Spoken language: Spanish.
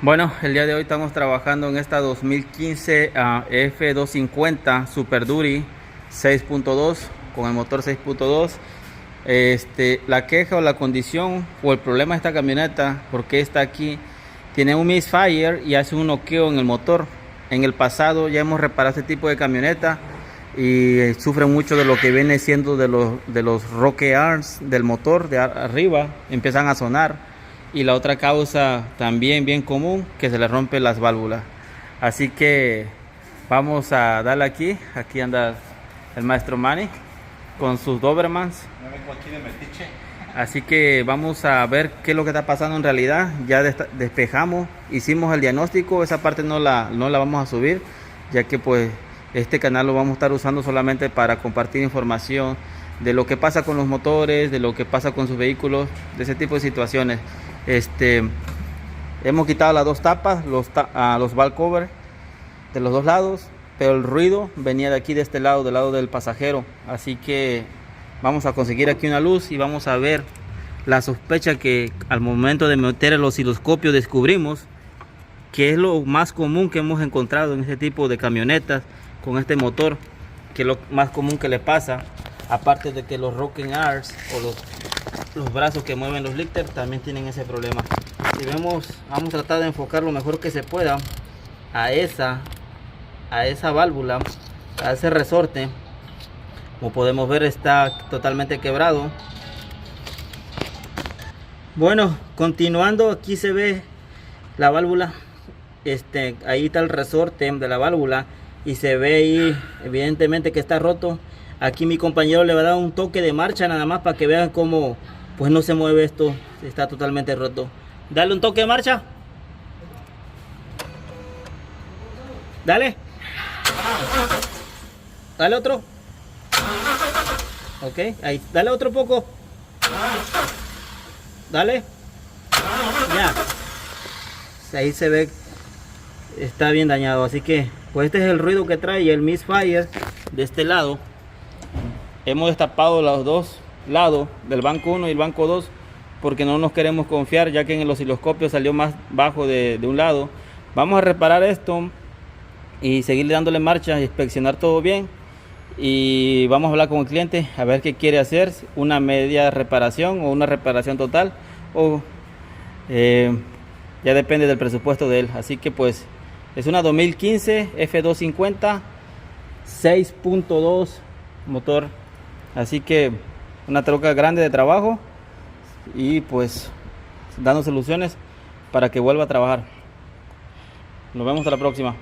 Bueno, el día de hoy estamos trabajando en esta 2015 F250 Super Duty 6.2 con el motor 6.2. La queja o la condición o el problema de esta camioneta, porque está aquí, tiene un misfire y hace un noqueo en el motor. En el pasado ya hemos reparado este tipo de camioneta y sufre mucho de lo que viene siendo de los roque arms del motor de arriba, empiezan a sonar. Y la otra causa también bien común, que se le rompe las válvulas. Así que vamos a darle aquí. Aquí anda el maestro Manny con sus Dobermans. Me vengo aquí de metiche. Así que vamos a ver qué es lo que está pasando en realidad. Ya despejamos, hicimos el diagnóstico. Esa parte no la vamos a subir, ya que pues este canal lo vamos a estar usando solamente para compartir información de lo que pasa con los motores, de lo que pasa con sus vehículos, de ese tipo de situaciones. Hemos quitado las dos tapas, los valve cover de los dos lados, pero el ruido venía de aquí, de este lado, del lado del pasajero. Así que vamos a conseguir aquí una luz y vamos a ver la sospecha que al momento de meter el osciloscopio descubrimos, que es lo más común que hemos encontrado en este tipo de camionetas con este motor, que es lo más común que le pasa, aparte de que los rocking arms o los brazos que mueven los lifters también tienen ese problema. Si vemos, vamos a tratar de enfocar lo mejor que se pueda a esa válvula, a ese resorte. Como podemos ver, está totalmente quebrado. Bueno, continuando, aquí se ve la válvula. Ahí está el resorte de la válvula y se ve ahí evidentemente que está roto. Aquí mi compañero le va a dar un toque de marcha nada más para que vean cómo pues no se mueve esto, está totalmente roto. Dale un toque de marcha. Dale. Dale otro. Ok, ahí, dale otro poco. Dale. Ya. Ahí se ve, está bien dañado, así que pues este es el ruido que trae el misfire de este lado. Hemos destapado los dos lados del banco 1 y el banco 2 porque no nos queremos confiar, ya que en el osciloscopio salió más bajo de un lado. Vamos a reparar esto y seguir dándole marcha, inspeccionar todo bien y vamos a hablar con el cliente a ver qué quiere hacer, una media reparación o una reparación total, o ya depende del presupuesto de él. Así que pues es una 2015 F250 6.2 motor, así que una troca grande de trabajo y pues dando soluciones para que vuelva a trabajar. Nos vemos hasta la próxima.